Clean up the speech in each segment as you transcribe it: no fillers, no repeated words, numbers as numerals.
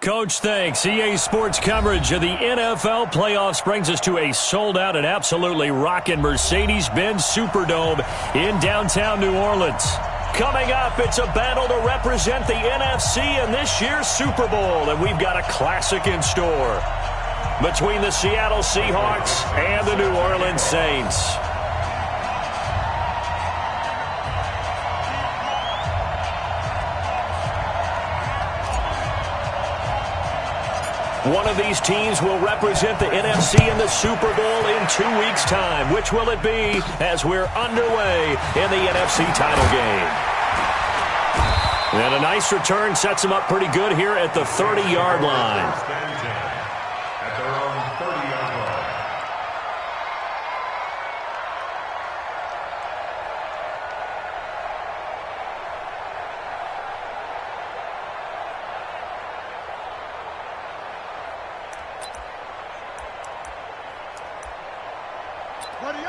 Coach, thanks. EA Sports coverage of the NFL playoffs brings us to a sold-out and absolutely rocking Mercedes-Benz Superdome in downtown New Orleans. Coming up, it's a battle to represent the NFC in this year's Super Bowl, and we've got a classic in store between the Seattle Seahawks and the New Orleans Saints. One of these teams will represent the NFC in the Super Bowl in 2 weeks' time. Which will it be as we're underway in the NFC title game? And a nice return sets them up pretty good here at the 30-yard line.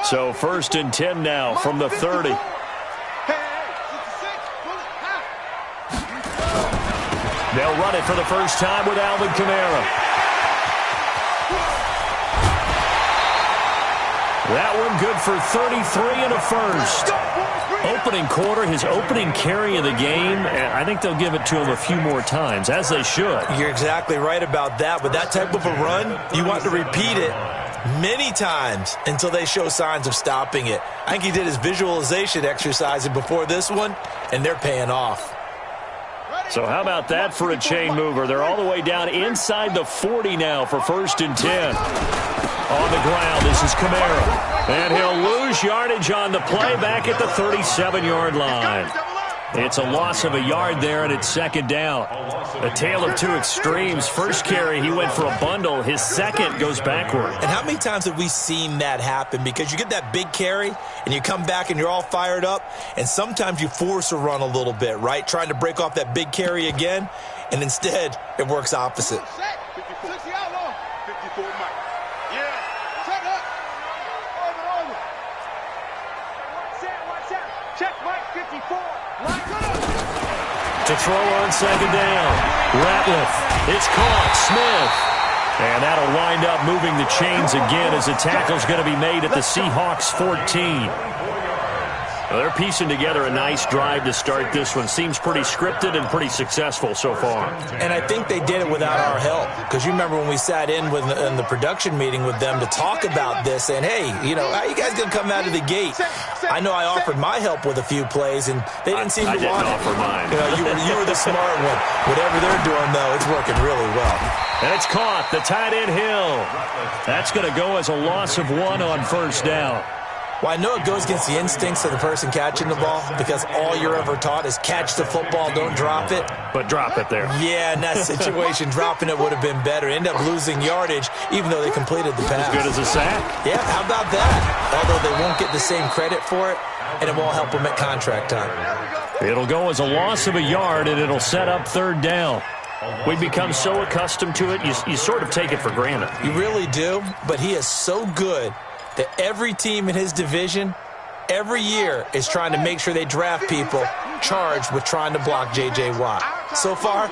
So 1st and 10 now from the 30. They'll run it for the first time with Alvin Kamara. That one good for 33 and a first. Opening quarter, his opening carry of the game, and I think they'll give it to him a few more times, as they should. You're exactly right about that. With that type of a run, you want to repeat it many times until they show signs of stopping it. I think he did his visualization exercising before this one, and they're paying off. So how about that for a chain mover? They're all the way down inside the 40 now for 1st and 10. On the ground, this is Kamara. And he'll lose yardage on the play back at the 37-yard line. It's a loss of a yard there, and it's 2nd down. A tale of two extremes. First carry, he went for a bundle. His second goes backward. And how many times have we seen that happen? Because you get that big carry, and you come back, and you're all fired up, and sometimes you force a run a little bit, right? Trying to break off that big carry again, and instead, it works opposite. To throw on 2nd down. Ratliff. It's caught. Smith. And that'll wind up moving the chains again as the tackle's going to be made at the Seahawks 14. Well, they're piecing together a nice drive to start this one. Seems pretty scripted and pretty successful so far. And I think they did it without our help. Because you remember when we sat in the production meeting with them to talk about this, saying, hey, you know, how you guys going to come out of the gate? I know I offered my help with a few plays, and they didn't seem to want it. I didn't offer mine. You were the smart one. Whatever they're doing, though, it's working really well. And it's caught. The tight end Hill. That's going to go as a loss of 1 on 1st down. Well, I know it goes against the instincts of the person catching the ball because all you're ever taught is catch the football, don't drop it. But drop it there. Yeah, in that situation, dropping it would have been better. End up losing yardage, even though they completed the pass. As good as a sack. Yeah, how about that? Although they won't get the same credit for it, and it won't help them at contract time. It'll go as a loss of a yard, and it'll set up 3rd down. We've become so accustomed to it, you sort of take it for granted. You really do, but he is so good that every team in his division, every year, is trying to make sure they draft people charged with trying to block J.J. Watt. So far,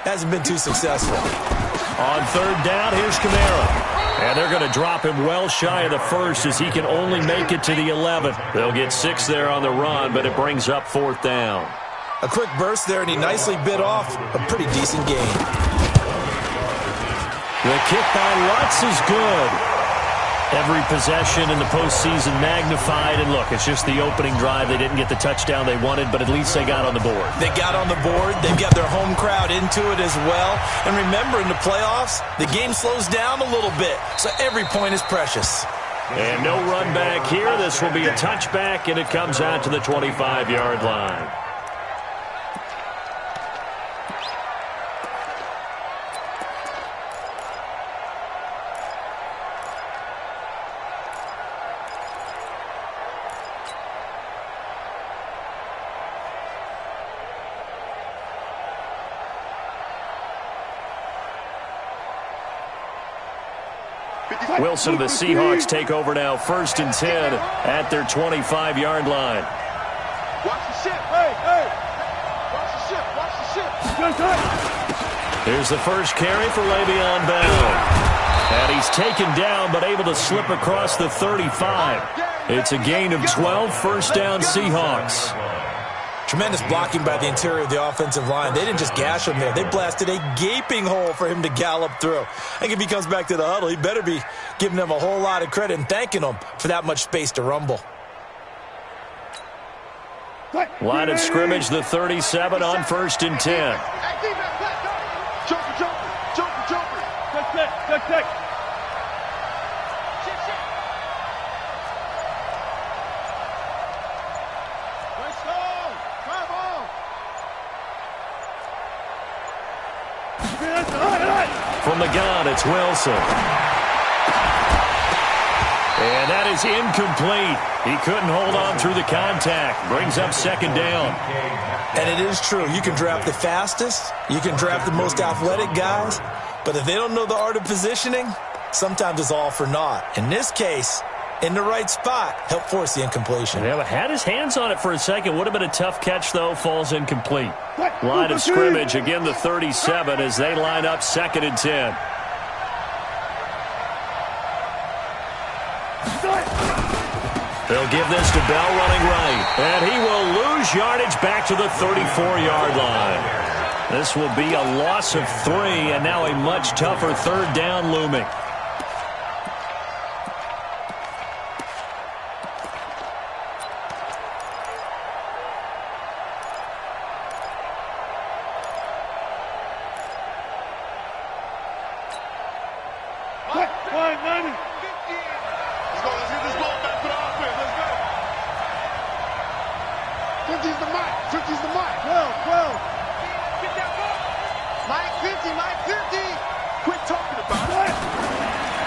hasn't been too successful. On 3rd down, here's Kamara. And they're going to drop him well shy of the 1st as he can only make it to the 11th. They'll get 6 there on the run, but it brings up 4th down. A quick burst there, and he nicely bit off a pretty decent gain. The kick by Lutz is good. Every possession in the postseason magnified. And look, it's just the opening drive. They didn't get the touchdown they wanted, but at least they got on the board. They got on the board. They've got their home crowd into it as well. And remember, in the playoffs, the game slows down a little bit, so every point is precious. And no run back here. This will be a touchback, and it comes out to the 25-yard line. Wilson and the Seahawks take over now, 1st and 10 at their 25-yard line. Watch the ship, hey, hey. Watch the ship, watch the ship. Here's the first carry for Le'Veon Bell. And he's taken down, but able to slip across the 35. It's a gain of 12, first down Seahawks. Tremendous blocking by the interior of the offensive line. They didn't just gash him there. They blasted a gaping hole for him to gallop through. I think if he comes back to the huddle, he better be giving them a whole lot of credit and thanking them for that much space to rumble. Line of scrimmage, the 37 on 1st and 10. From the gun, it's Wilson. And that is incomplete. He couldn't hold on through the contact. Brings up 2nd down. And it is true. You can draft the fastest. You can draft the most athletic guys. But if they don't know the art of positioning, sometimes it's all for naught. In this case, in the right spot, helped force the incompletion. Yeah, but had his hands on it for a second. Would have been a tough catch, though. Falls incomplete. Line of scrimmage, again the 37 as they line up 2nd and 10. They'll give this to Bell running right. And he will lose yardage back to the 34-yard line. This will be a loss of 3, and now a much tougher 3rd down looming.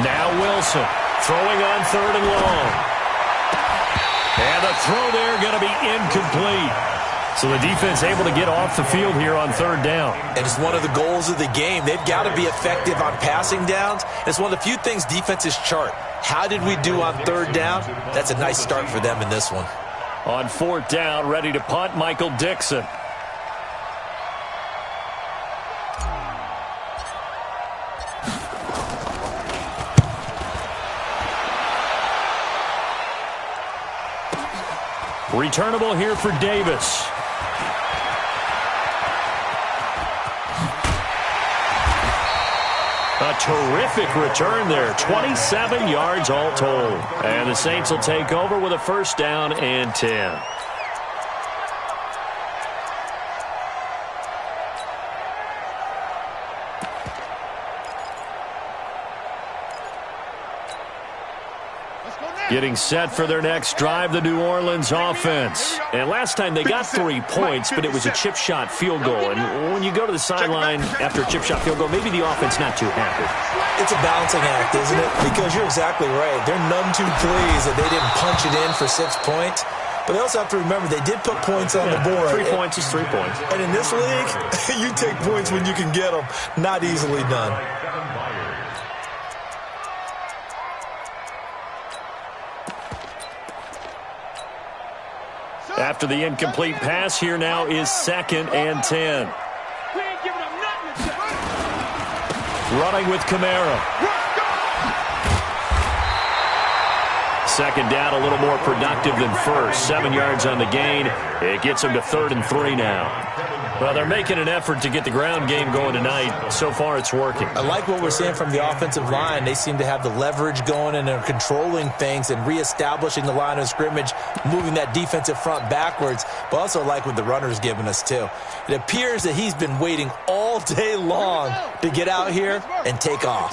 Now Wilson throwing on 3rd and long. And the throw there going to be incomplete. So the defense able to get off the field here on 3rd down. And it's one of the goals of the game. They've got to be effective on passing downs. It's one of the few things defenses chart. How did we do on 3rd down? That's a nice start for them in this one. On 4th down, ready to punt, Michael Dixon. Returnable here for Davis. A terrific return there. 27 yards all told. And the Saints will take over with a 1st down and 10. Getting set for their next drive, the New Orleans offense. And last time they got 3 points, but it was a chip shot field goal. And when you go to the sideline after a chip shot field goal, maybe the offense not too happy. It's a balancing act, isn't it? Because you're exactly right. They're none too pleased that they didn't punch it in for 6 points. But they also have to remember they did put points on the board. 3 points is 3 points. And in this league, you take points when you can get them. Not easily done. After the incomplete pass, here now is 2nd and 10. Running with Kamara. 2nd down, a little more productive than first. 7 yards on the gain. It gets them to 3rd and 3 now. Well, they're making an effort to get the ground game going tonight. So far, it's working. I like what we're seeing from the offensive line. They seem to have the leverage going, and they're controlling things and reestablishing the line of scrimmage, moving that defensive front backwards. But also like what the runner's giving us, too. It appears that he's been waiting all day long to get out here and take off.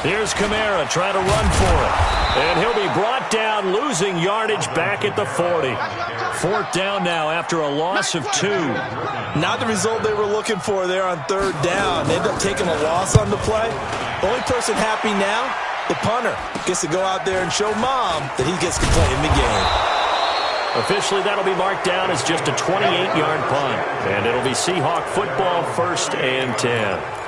Here's Kamara trying to run for it. And he'll be brought down, losing yardage back at the 40. 4th down now after a loss of 2. Not the result they were looking for there on 3rd down. They end up taking a loss on the play. The only person happy now, the punter, gets to go out there and show mom that he gets to play in the game. Officially, that'll be marked down as just a 28-yard punt. And it'll be Seahawk football, 1st and 10.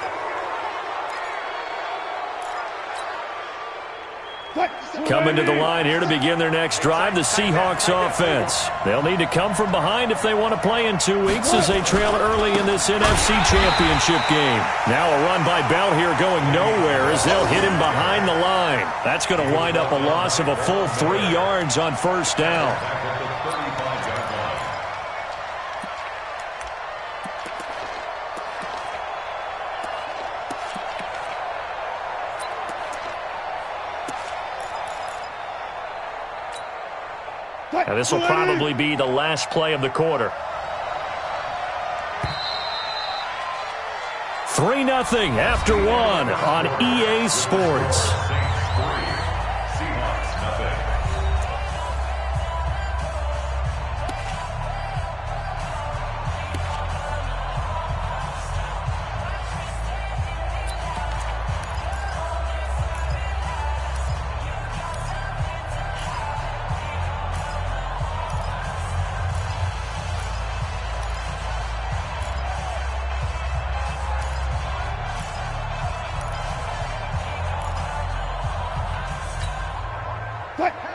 Coming to the line here to begin their next drive, the Seahawks offense. They'll need to come from behind if they want to play in 2 weeks as they trail early in this NFC Championship game. Now a run by Bell here going nowhere as they'll hit him behind the line. That's going to wind up a loss of a full 3 yards on first down. Now this will probably be the last play of the quarter. 3-0 after 1 on EA Sports.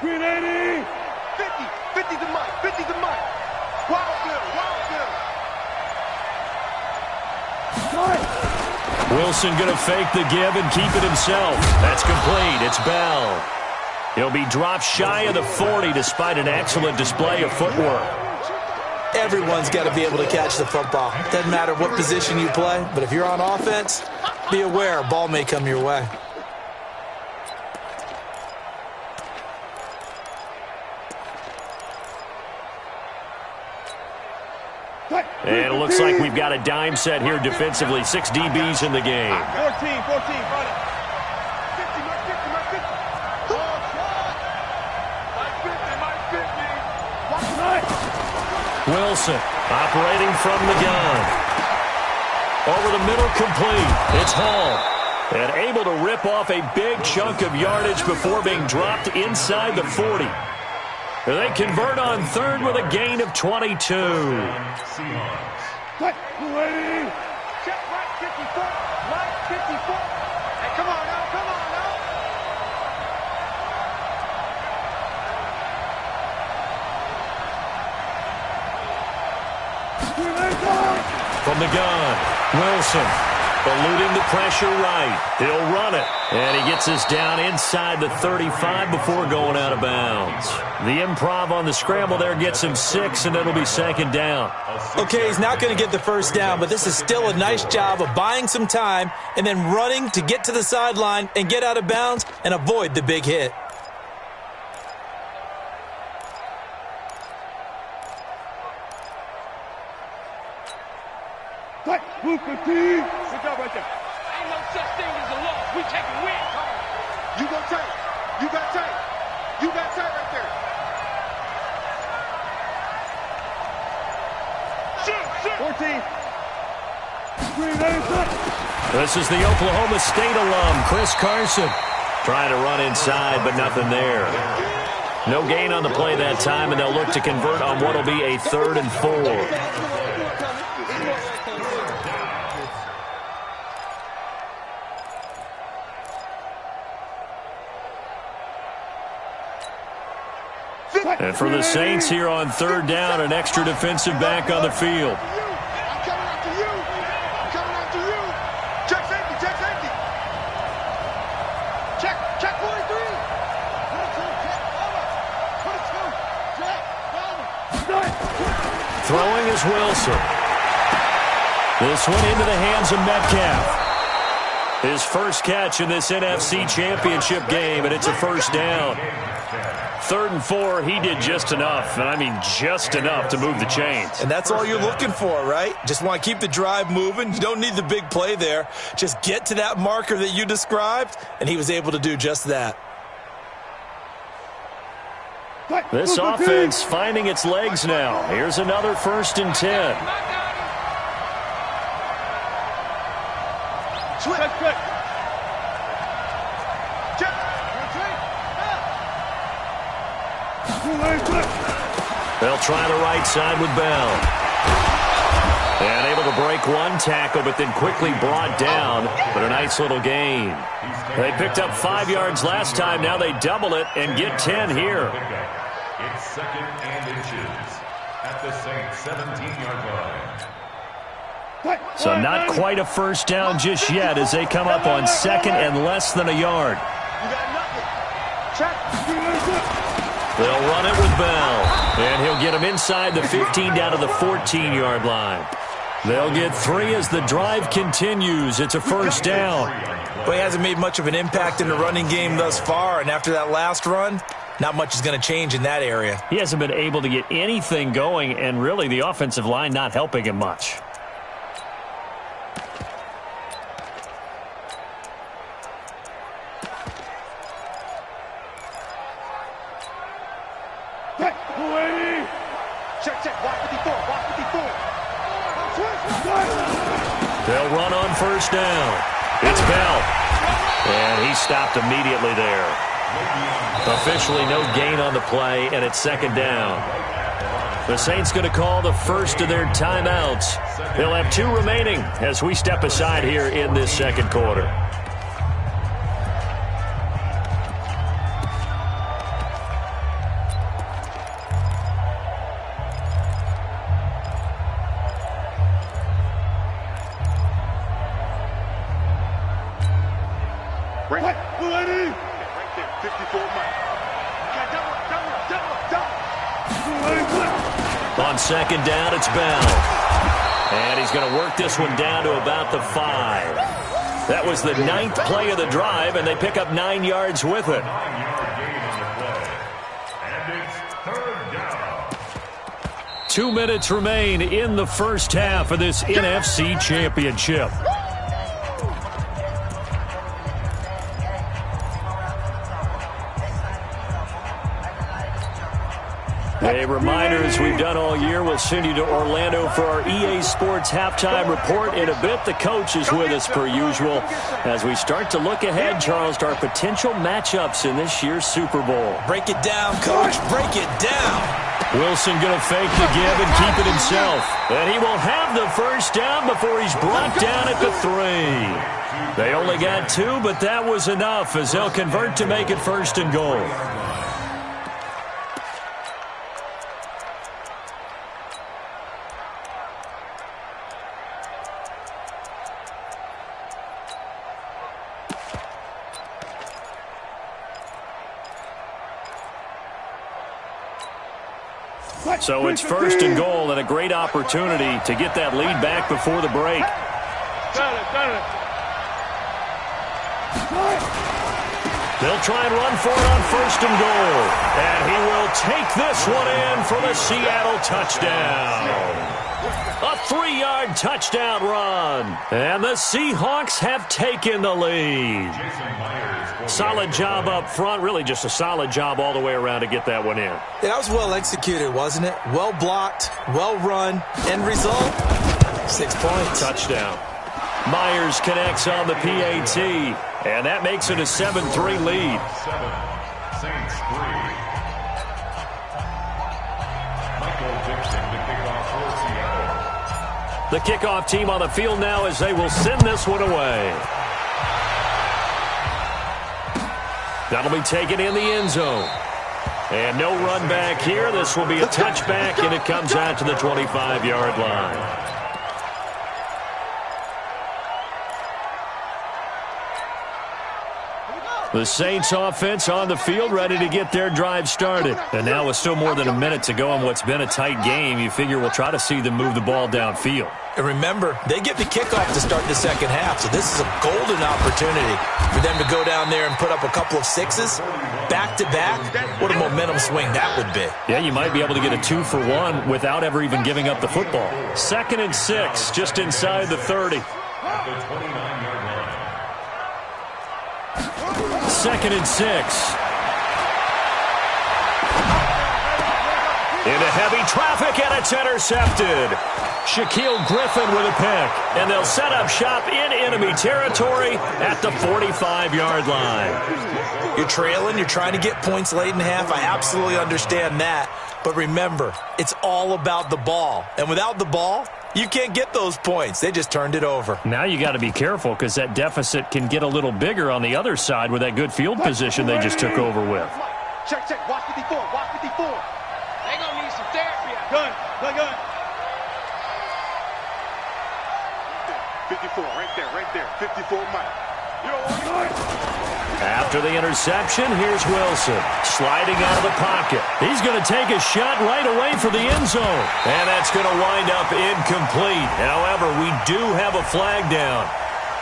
Green 80! 50 to Mike, 50 to Mike. Wild Bill. Wilson going to fake the give and keep it himself. That's complete. It's Bell. He'll be dropped shy of the 40 despite an excellent display of footwork. Everyone's got to be able to catch the football. Doesn't matter what position you play, but if you're on offense, be aware a ball may come your way. And it looks like we've got a dime set here defensively. 6 DBs in the game. 14, run it. 50, Mike 50, Mike 50. Mike 50. Wilson operating from the gun. Over the middle, complete. It's Hall. And able to rip off a big chunk of yardage before being dropped inside the 40. They convert on third with a gain of 22. Check right 54. Right 54. Hey, come on now. From the gun, Wilson eluding the pressure right. He'll run it. And he gets us down inside the 35 before going out of bounds. The improv on the scramble there gets him 6, and it'll be second down. Okay, he's not going to get the first down, but this is still a nice job of buying some time and then running to get to the sideline and get out of bounds and avoid the big hit. Good job right there. Ain't no such thing as a loss. We taking wins home. You go tight. You got tight. You got tight right there. Shoot. 14. This is the Oklahoma State alum, Chris Carson. Trying to run inside, but nothing there. No gain on the play that time, and they'll look to convert on what will be a 3rd and 4. And for the Saints here on 3rd down, an extra defensive back on the field. I'm coming after you. I'm coming after you. Check safety. Check 43. 22. Throwing is Wilson. This one into the hands of Metcalf. His first catch in this NFC Championship game, and it's a first down. 3rd and 4, he did just enough, and I mean just enough to move the chains. And that's all you're looking for, right? Just want to keep the drive moving. You don't need the big play there. Just get to that marker that you described, and he was able to do just that. This offense finding its legs now. Here's another 1st and 10. They'll try the right side with Bell. And able to break one tackle, but then quickly brought down. But a nice little gain. They picked up 5 yards last time. Now they double it and get 10 here. It's 2nd and inches at the Saints 17-yard line. So not quite a first down just yet as they come up on 2nd and less than a yard. They'll run it with Bell, and he'll get him inside the 15 down to the 14-yard line. They'll get 3 as the drive continues. It's a first down. But he hasn't made much of an impact in the running game thus far, and after that last run, not much is going to change in that area. He hasn't been able to get anything going, and really the offensive line not helping him much. They'll run on first down. It's Bell. And he stopped immediately there. Officially no gain on the play, and it's 2nd down. The Saints going to call the first of their timeouts. They'll have 2 remaining as we step aside here in this 2nd quarter. On 2nd down, it's Bell. And he's going to work this one down to about the 5. That was the 9th play of the drive, and they pick up 9 yards with it. 9-yard gain on the play. And it's 3rd down. 2 minutes remain in the first half of this NFC Championship. A reminder, as we've done all year, we'll send you to Orlando for our EA Sports halftime report in a bit. The coach is with us per usual as we start to look ahead, Charles, to our potential matchups in this year's Super Bowl. Break it down, Coach. Break it down. Wilson going to fake the give and keep it himself. And he will have the first down before he's brought down at the 3. They only got 2, but that was enough as they'll convert to make it 1st and goal. So it's 1st and goal and a great opportunity to get that lead back before the break. They'll try and run for it on 1st and goal. And he will take this one in for the Seattle touchdown. A 3-yard touchdown run. And the Seahawks have taken the lead. Solid job up front. Really just a solid job all the way around to get that one in. That was well executed, wasn't it? Well blocked, well run. End result, 6 points. Touchdown. Myers connects on the PAT. And that makes it a 7-3 lead. 7, Saints 3. Michael Dixon to kick off for Seattle. The kickoff team on the field now as they will send this one away. That'll be taken in the end zone. And no run back here. This will be a touchback, and it comes out to the 25-yard line. The Saints offense on the field ready to get their drive started. And now with still more than a minute to go in what's been a tight game, you figure we'll try to see them move the ball downfield. And remember, they get the kickoff to start the 2nd half, so this is a golden opportunity for them to go down there and put up a couple of 6s back-to-back. What a momentum swing that would be. Yeah, you might be able to get a 2-for-1 without ever even giving up the football. 2nd and 6, just inside the 30. At the 29-yard line. 2nd and 6. Into heavy traffic, and it's intercepted. Shaquille Griffin with a pick, and they'll set up shop in enemy territory at the 45-yard line. You're trailing, you're trying to get points late in half. I absolutely understand that. But remember, it's all about the ball. And without the ball, You can't get those points. They just turned it over. Now you got to be careful because that deficit can get a little bigger on the other side with that good field position they just took over with. Check, check. Watch 54. Watch 54. They gonna need some therapy. Gun. 54, right there. 54, Mike. After the interception, here's Wilson sliding out of the pocket. He's going to take a shot right away for the end zone. And that's going to wind up incomplete. However, we do have a flag down.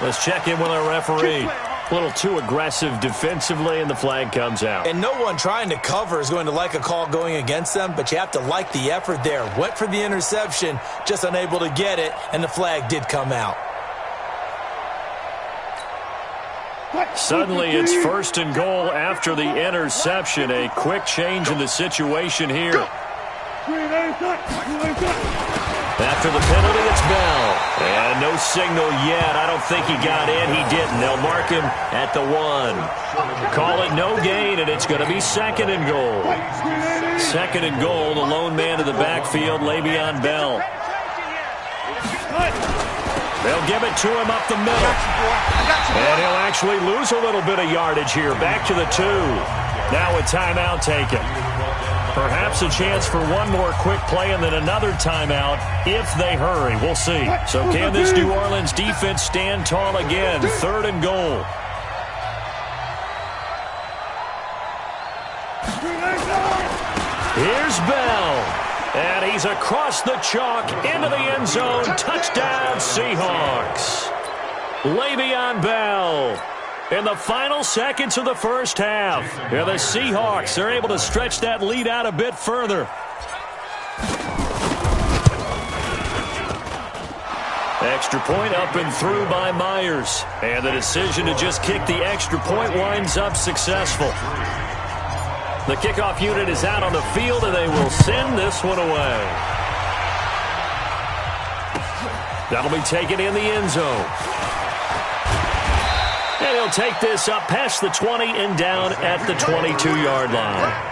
Let's check in with our referee. A little too aggressive defensively, and the flag comes out. And no one trying to cover is going to like a call going against them, but you have to like the effort there. Went for the interception, just unable to get it, and the flag did come out. Suddenly, it's 1st and goal after the interception. A quick change in the situation here. After the penalty, it's Bell. And no signal yet. I don't think he got in. He didn't. They'll mark him at the 1. Call it no gain, and it's going to be 2nd and goal. 2nd and goal, the lone man to the backfield, Le'Veon Bell. They'll give it to him up the middle. And he'll actually lose a little bit of yardage here. Back to the 2. Now a timeout taken. Perhaps a chance for one more quick play and then another timeout if they hurry. We'll see. So can this New Orleans defense stand tall again? 3rd and goal. Here's Bell. And he's across the chalk into the end zone. Touchdown, Seahawks. Le'Veon Bell in the final seconds of the first half. Yeah, the Seahawks are able to stretch that lead out a bit further. Extra point up and through by Myers. And the decision to just kick the extra point winds up successful. The kickoff unit is out on the field, and they will send this one away. That'll be taken in the end zone. And he'll take this up past the 20 and down at the 22-yard line.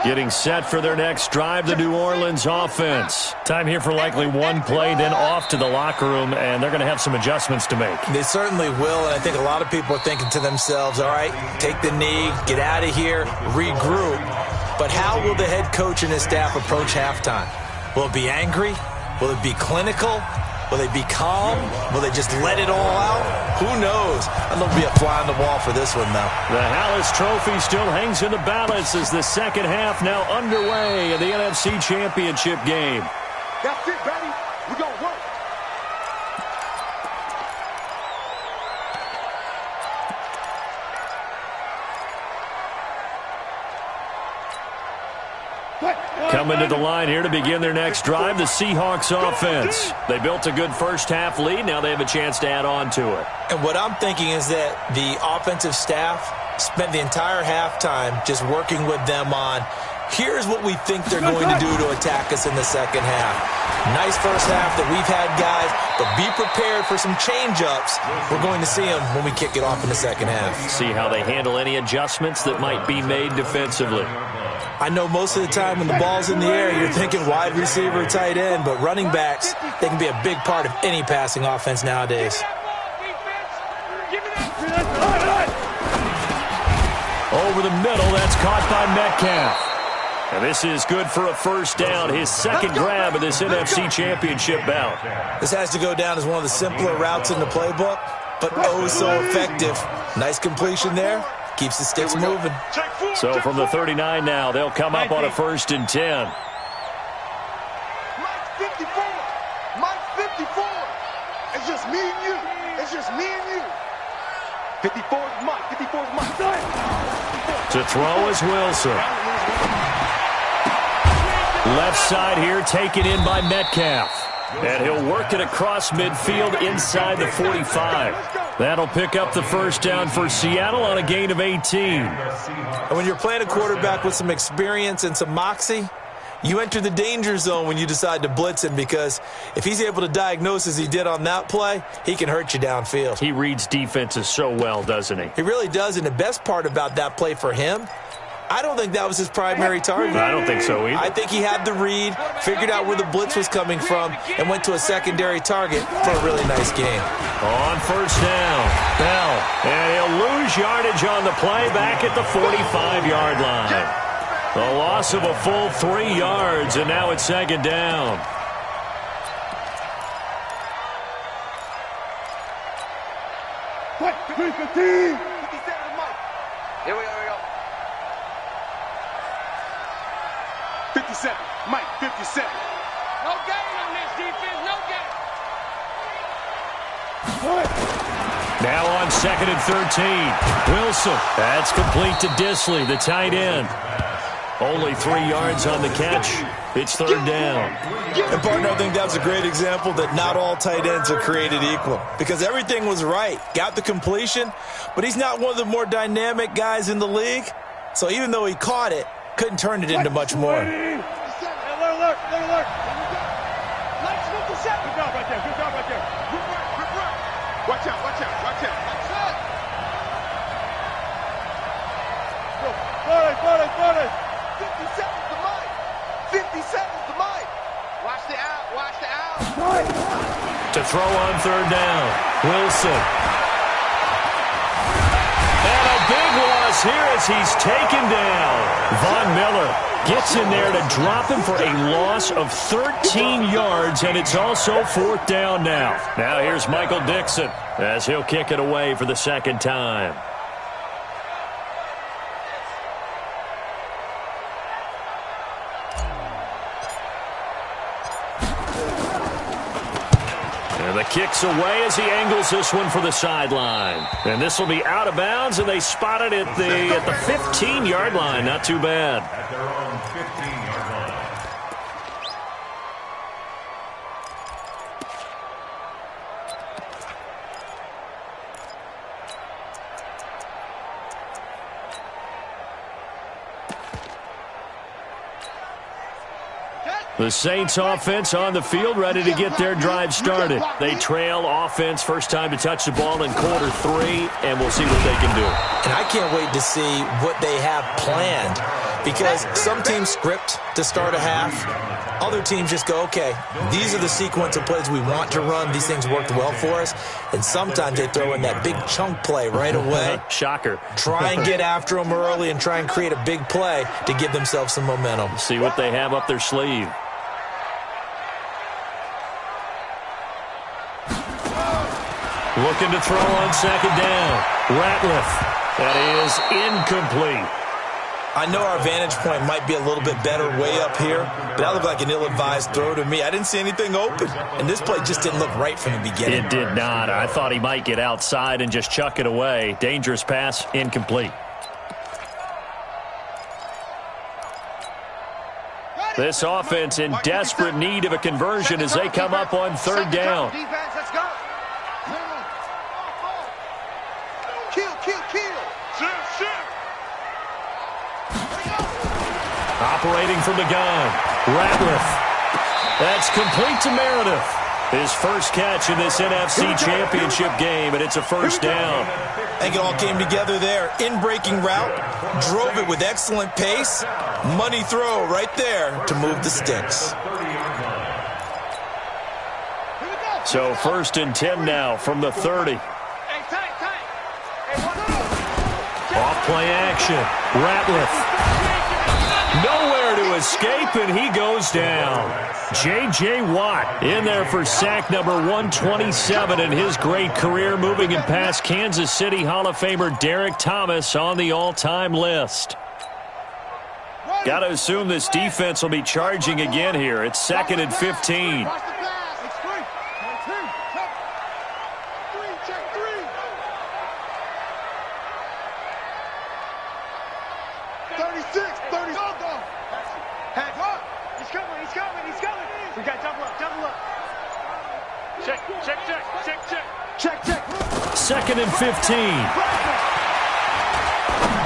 Getting set for their next drive, the New Orleans offense. Time here for likely one play, then off to the locker room, and they're going to have some adjustments to make. They certainly will, and I think a lot of people are thinking to themselves, all right, take the knee, get out of here, regroup. But how will the head coach and his staff approach halftime? Will it be angry? Will it be clinical? Will they be calm? Will they just let it all out? Who knows? There'll be a fly on the wall for this one, though. The Hallis Trophy still hangs in the balance as the second half now underway in the NFC Championship game. That's it, baby. We're going to work. Coming to the line here to begin their next drive, the Seahawks offense. They built a good first-half lead. Now they have a chance to add on to it. And what I'm thinking is that the offensive staff spent the entire halftime just working with them on, here's what we think they're going to do to attack us in the second half. Nice first half that we've had, guys, but be prepared for some change-ups. We're going to see them when we kick it off in the second half. See how they handle any adjustments that might be made defensively. I know most of the time when the ball's in the air, you're thinking wide receiver, tight end, but running backs, they can be a big part of any passing offense nowadays. Over the middle, that's caught by Metcalf. And this is good for a first down, his second grab of this NFC Championship bout. This has to go down as one of the simpler routes in the playbook, but oh so effective. Nice completion there. Keeps the sticks moving. So from the 39 now, they'll come up on a 1st and 10. Mike 54. Mike 54. It's just me and you. It's just me and you. 54 is Mike. 54 is Mike. To throw is Wilson. Left side here taken in by Metcalf. And he'll work it across midfield inside the 45. That'll pick up the first down for Seattle on a gain of 18. And when you're playing a quarterback with some experience and some moxie, You enter the danger zone when you decide to blitz him, because if he's able to diagnose as he did on that play, he can hurt you downfield. He reads defenses so well, doesn't he? He really does, and the best part about that play for him, I don't think that was his primary target. I don't think so either. I think he had the read, figured out where the blitz was coming from, and went to a secondary target for a really nice game. On first down, Bell, and he'll lose yardage on the play back at the 45-yard line. A loss of a full 3 yards, and now it's second down. Here we go. 57. Mike, 57. No gain on this defense. No gain. Now on 2nd and 13. Wilson. That's complete to Disley, the tight end. Only 3 yards on the catch. It's third down. And, partner, I think that's a great example that not all tight ends are created equal, because everything was right. Got the completion, but he's not one of the more dynamic guys in the league. So even though he caught it, couldn't turn it into much more. Alert. Good job right there. Good work. Watch out. Go. 50 seconds to Mike. 50 seconds to Mike. Watch the out. To throw on third down. Wilson. And a big loss here as he's taken down. Von Miller gets in there to drop him for a loss of 13 yards, and it's also fourth down now. Now here's Michael Dixon as he'll kick it away for the second time. And the kick's away as he angles this one for the sideline. And this will be out of bounds, and they spot it at the 15-yard line. Not too bad. At their own 15-yard line. The Saints offense on the field, ready to get their drive started. They trail offense, first time to touch the ball in quarter 3, and we'll see what they can do. And I can't wait to see what they have planned, because some teams script to start a half. Other teams just go, okay, these are the sequence of plays we want to run. These things worked well for us. And sometimes they throw in that big chunk play right away. Shocker. Try and get after them early and try and create a big play to give themselves some momentum. See what they have up their sleeve. Looking to throw on second down. Ratliff. That is incomplete. I know our vantage point might be a little bit better way up here, but that looked like an ill-advised throw to me. I didn't see anything open, and this play just didn't look right from the beginning. It did not. I thought he might get outside and just chuck it away. Dangerous pass, incomplete. This offense in desperate need of a conversion as they come up on third down. Defense, let's go. Kill. Operating from the gun, Ratliff. That's complete to Meredith. His first catch in this NFC Championship game, and it's a first down. I think it all came together there. In-breaking route, drove it with excellent pace. Money throw right there to move the sticks. So first and 10 now from the 30. Off play action. Ratliff. Nowhere to escape, and he goes down. J.J. Watt in there for sack number 127 in his great career, moving him past Kansas City Hall of Famer Derek Thomas on the all-time list. Got to assume this defense will be charging again here. It's 2nd and 15. We got double up. Check. 2nd and 15.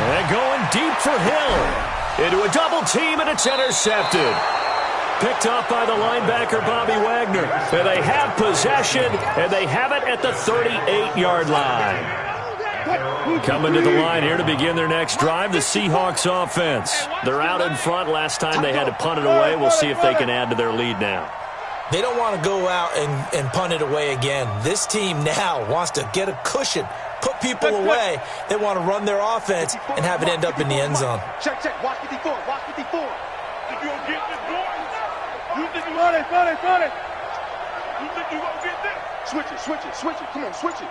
And going deep for Hill. Into a double team, and it's intercepted. picked off by the linebacker, Bobby Wagner. And they have possession, and they have it at the 38-yard line. Coming to the line here to begin their next drive, the Seahawks offense. They're out in front. Last time they had to punt it away. We'll see if they can add to their lead now. They don't want to go out and punt it away again. This team now wants to get a cushion, put people away. They want to run their offense and have it end up in the end zone. Check. Watch 54. Watch 54. If you don't get this going, you think you want it. You think you gonna get this? Switch it. Come on, switch it.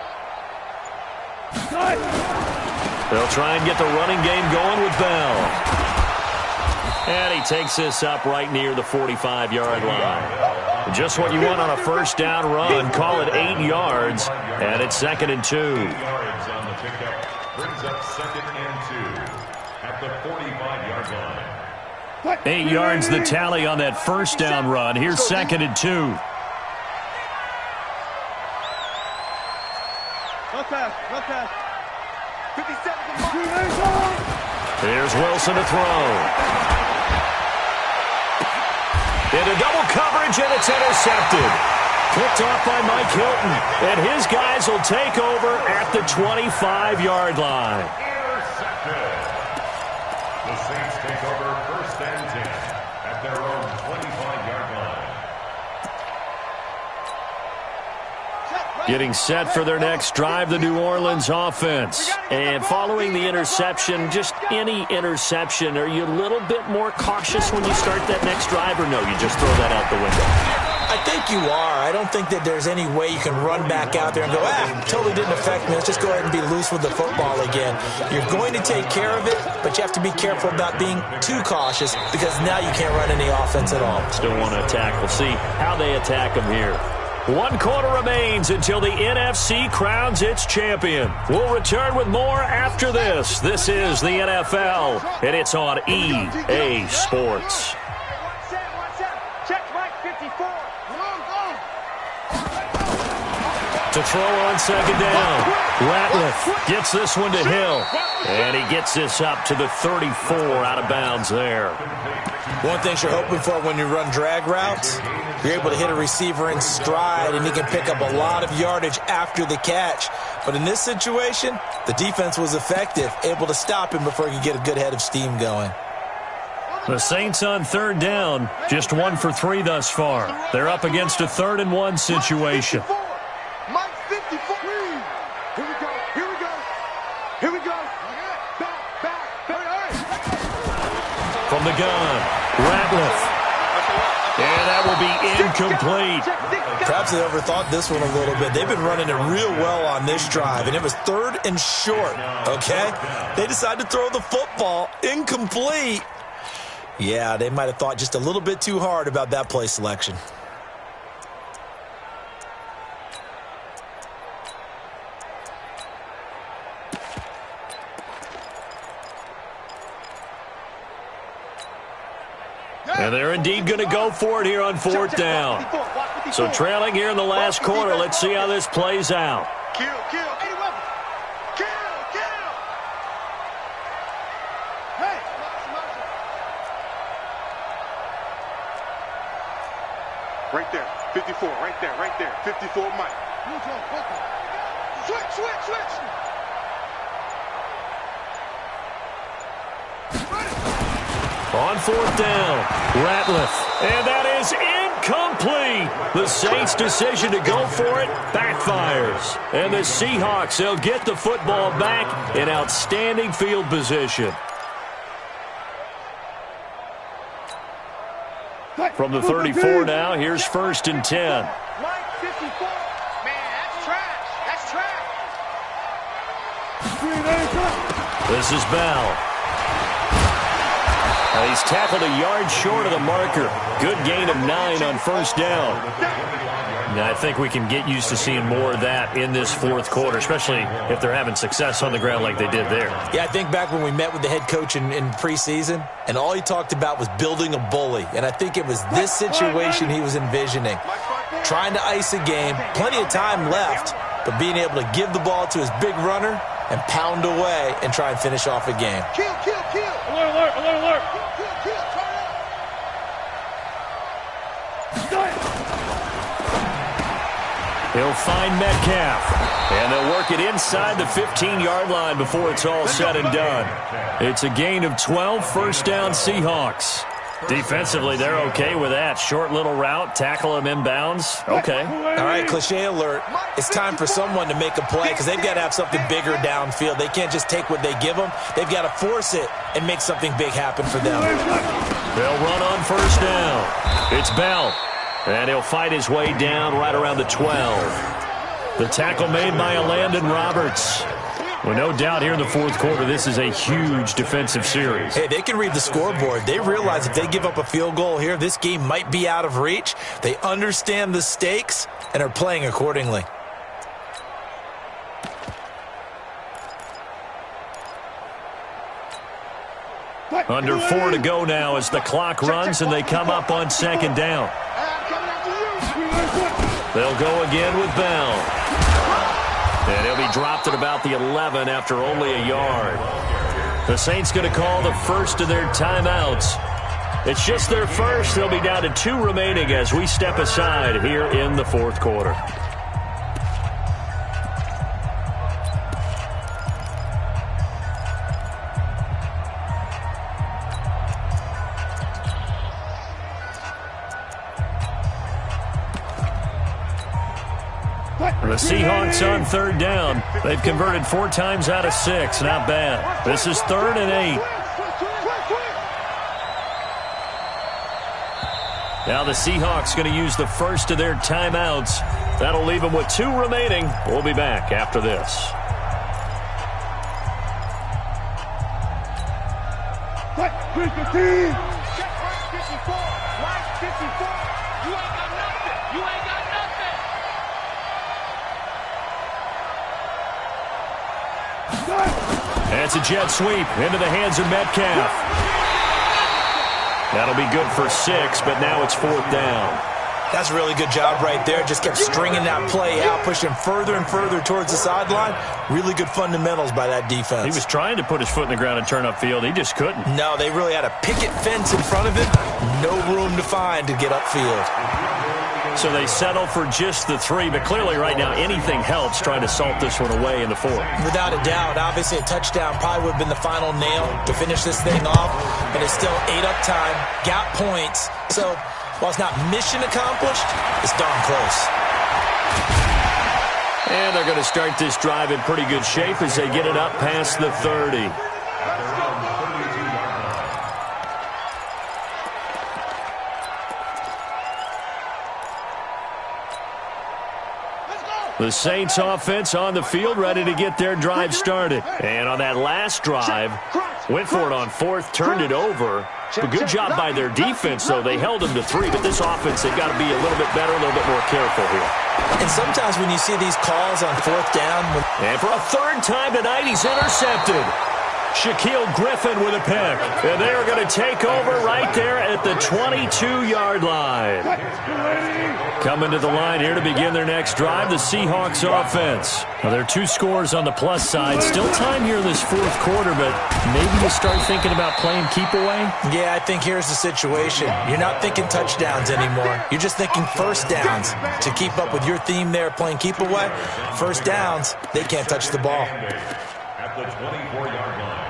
They'll try and get the running game going with Bell. And he takes this up right near the 45-yard line. Just what you want on a first down run. Call it 8 yards, and it's 2nd and 2. 8 yards on the pickup brings up 2nd and 2 at the 45-yard line. 8 yards the tally on that first down run. Here's 2nd and 2. Run fast. 50 seconds. Here's Wilson to throw. Into double coverage, and it's intercepted. Picked off by Mike Hilton. And his guys will take over at the 25-yard line. Intercepted. The Saints take over 1st and 10 at their own 25-yard line. Getting set for their next drive, the New Orleans offense. And following the interception, just any interception, are you a little bit more cautious when you start that next drive, or no, you just throw that out the window? I think you are. I don't think that there's any way you can run back out there and go, totally didn't affect me. Let's just go ahead and be loose with the football again. You're going to take care of it, but you have to be careful about being too cautious because now you can't run any offense at all. Still want to attack. We'll see how they attack them here. 1 quarter remains until the NFC crowns its champion. We'll return with more after this. This is the NFL, and it's on EA Sports. Check right 54. To throw on 2nd down. Ratliff gets this one to Hill. And he gets this up to the 34 out of bounds there. One thing you're hoping for when you run drag routes, you're able to hit a receiver in stride, and he can pick up a lot of yardage after the catch. But in this situation, the defense was effective, able to stop him before he could get a good head of steam going. The Saints on 3rd down, just 1 for 3 thus far. They're up against a 3rd and 1 situation. Mike 54. Here we go. Back. From the gun, Ratliff. And that will be incomplete. Perhaps they overthought this one a little bit. They've been running it real well on this drive, and it was 3rd and short, okay? They decided to throw the football incomplete. Yeah, they might have thought just a little bit too hard about that play selection. And they're indeed going to go for it here on 4th down. So trailing here in the last quarter, let's see how this plays out. Kill. Any weapon. Kill. Hey. Right there. 54. Right there. 54 Mike. Switch. On 4th down, Ratliff. And that is incomplete. The Saints' decision to go for it backfires. And the Seahawks, they'll get the football back in outstanding field position. From the 34 now, here's 1st and 10. Mike 54. Man, that's trash. This is Bell. And he's tackled a yard short of the marker. Good gain of 9 on 1st down. Now, I think we can get used to seeing more of that in this 4th quarter, especially if they're having success on the ground like they did there. Yeah, I think back when we met with the head coach in preseason, and all he talked about was building a bully. And I think it was this situation he was envisioning. Trying to ice a game, plenty of time left, but being able to give the ball to his big runner and pound away and try and finish off a game. Kill. Alert. He'll find Metcalf. And they'll work it inside the 15-yard line before it's all said and done. It's a gain of 12, first down Seahawks. Defensively, they're okay with that. Short little route, tackle him inbounds. Okay. All right, cliche alert. It's time for someone to make a play because they've got to have something bigger downfield. They can't just take what they give them. They've got to force it and make something big happen for them. They'll run on first down. It's Bell. And he'll fight his way down right around the 12. The tackle made by Landon Roberts. Well, no doubt here in the fourth quarter, this is a huge defensive series. Hey, they can read the scoreboard. They realize if they give up a field goal here, this game might be out of reach. They understand the stakes and are playing accordingly. Under 4 to go now as the clock runs and they come up on second down. They'll go again with Bell. And he'll be dropped at about the 11 after only a yard. The Saints going to call the first of their timeouts. It's just their first. They'll be down to 2 remaining as we step aside here in the fourth quarter. The Seahawks on third down. They've converted 4 times out of 6. Not bad. This is 3rd and 8. Now the Seahawks going to use the first of their timeouts. That'll leave them with 2 remaining. We'll be back after this. That's a jet sweep into the hands of Metcalf. That'll be good for 6, but now it's 4th down. That's a really good job right there. Just kept stringing that play out, pushing further and further towards the sideline. Really good fundamentals by that defense. He was trying to put his foot in the ground and turn upfield. He just couldn't. No, they really had a picket fence in front of him. No room to find to get upfield. So they settle for just the 3, but clearly right now anything helps trying to salt this one away in the 4th. Without a doubt, obviously a touchdown probably would have been the final nail to finish this thing off, but it's still 8 up time, got points, so while it's not mission accomplished, it's darn close. And they're going to start this drive in pretty good shape as they get it up past the 30. The Saints offense on the field, ready to get their drive started. And on that last drive, went for it on 4th, turned it over. A good job by their defense, though. They held them to 3, but this offense, they've got to be a little bit better, a little bit more careful here. And sometimes when you see these calls on 4th down. And for a 3rd time tonight, he's intercepted. Shaquille Griffin with a pick. And they are going to take over right there at the 22-yard line. Coming to the line here to begin their next drive, the Seahawks offense. Now, there are 2 scores on the plus side. Still time here in this 4th quarter, but maybe you start thinking about playing keep away? Yeah, I think here's the situation. You're not thinking touchdowns anymore. You're just thinking first downs. To keep up with your theme there, playing keep away, first downs, they can't touch the ball. At the 24-yard line.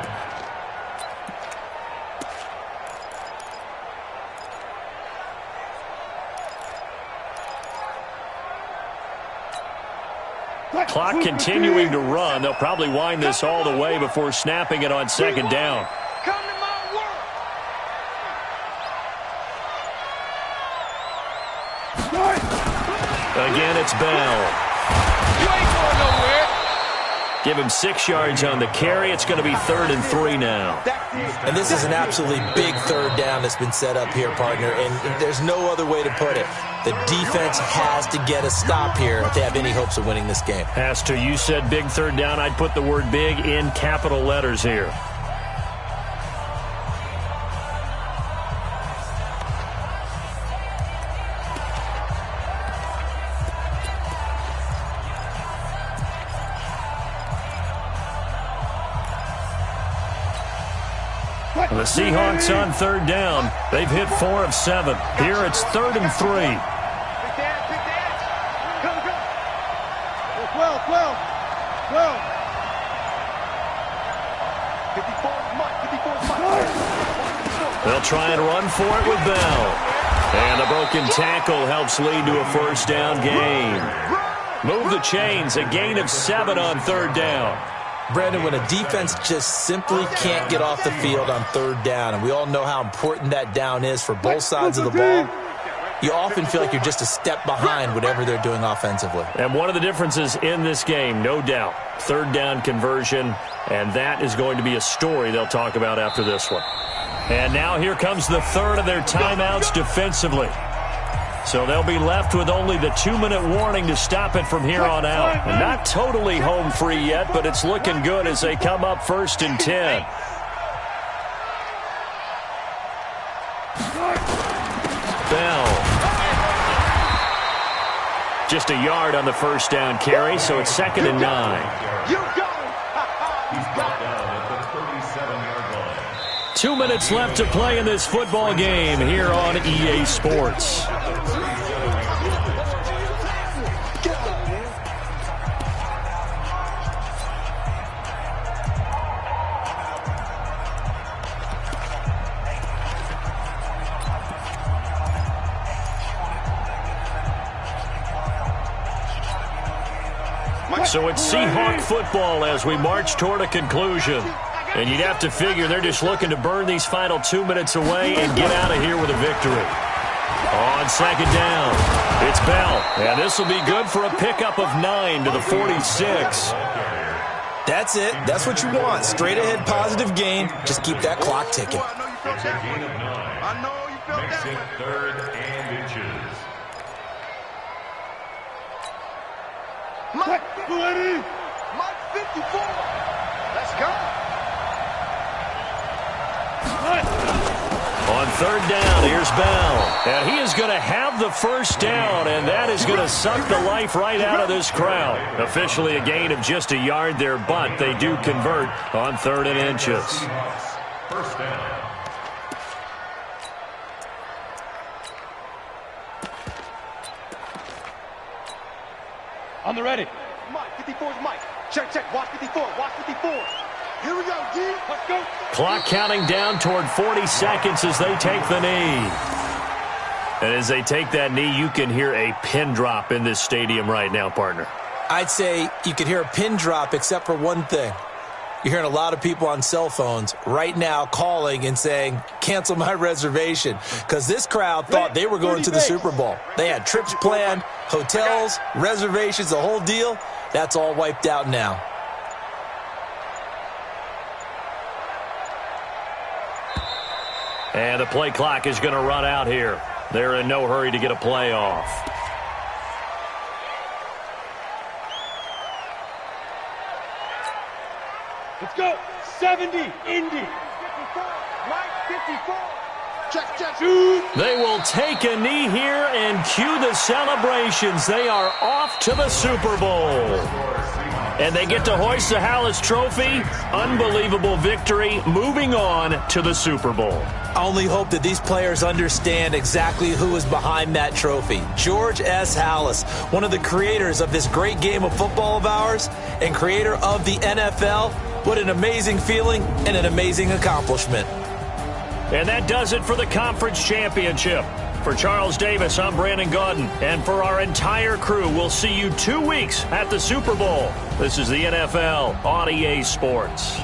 Clock continuing to run. They'll probably wind this all the way before snapping it on second down. Come to my work. Again, it's Bell. You ain't going nowhere. Give him 6 yards on the carry. It's going to be 3rd and 3 now. And this is an absolutely big 3rd down that's been set up here, partner, and there's no other way to put it. The defense has to get a stop here if they have any hopes of winning this game. Has to. You said big 3rd down. I'd put the word big in capital letters here. The Seahawks on 3rd down. They've hit 4 of 7. Here it's 3rd and 3. down. 54's Mike. 54's Mike. They'll try and run for it with Bell. And a broken tackle helps lead to a first down gain. Move the chains, a gain of 7 on third down. Brandon, when a defense just simply can't get off the field on third down, and we all know how important that down is for both sides of the ball, you often feel like you're just a step behind whatever they're doing offensively. And one of the differences in this game, no doubt, third down conversion, and that is going to be a story they'll talk about after this one. And now here comes the third of their timeouts defensively. So they'll be left with only the 2-minute warning to stop it from here on out. And not totally home free yet, but it's looking good as they come up 1st and 10. Bell. Just a yard on the first down carry, so it's 2nd and 9. You got him. He's brought down at the 37-yard line. 2 minutes left to play in this football game here on EA Sports. So it's Seahawk football as we march toward a conclusion. And you'd have to figure they're just looking to burn these final 2 minutes away and get out of here with a victory. On 2nd down, it's Bell. And this will be good for a pickup of 9 to the 46. That's it. That's what you want. Straight ahead positive gain. Just keep that clock ticking. It's a gain of 9. I know you felt Makes that. it 3rd and inches. Mike 20. Mike 54. Let's go. On 3rd down, here's Bell. And he is going to have the first down, and that is going to suck the life right out of this crowd. Officially a gain of just a yard there, but they do convert on 3rd and inches. First down. On the ready. Mike, 54's Mike. Check, check. Watch 54. Watch 54. Here we go, D. Let's go. Clock counting down toward 40 seconds as they take the knee. And as they take that knee, you can hear a pin drop in this stadium right now, partner. I'd say you could hear a pin drop except for one thing. You're hearing a lot of people on cell phones right now calling and saying, cancel my reservation, because this crowd thought they were going to the Super Bowl. They had trips planned, hotels, reservations, the whole deal. That's all wiped out now. And the play clock is going to run out here. They're in no hurry to get a play off. Let's go. 70. Indy. 54. Mike 54. Check, check. Shoot. They will take a knee here and cue the celebrations. They are off to the Super Bowl. And they get to hoist the Hallis Trophy. Unbelievable victory. Moving on to the Super Bowl. I only hope that these players understand exactly who is behind that trophy. George S. Hallis, one of the creators of this great game of football of ours and creator of the NFL. What an amazing feeling and an amazing accomplishment. And that does it for the conference championship. For Charles Davis, I'm Brandon Gaudin. And for our entire crew, we'll see you 2 weeks at the Super Bowl. This is the NFL on EA Sports.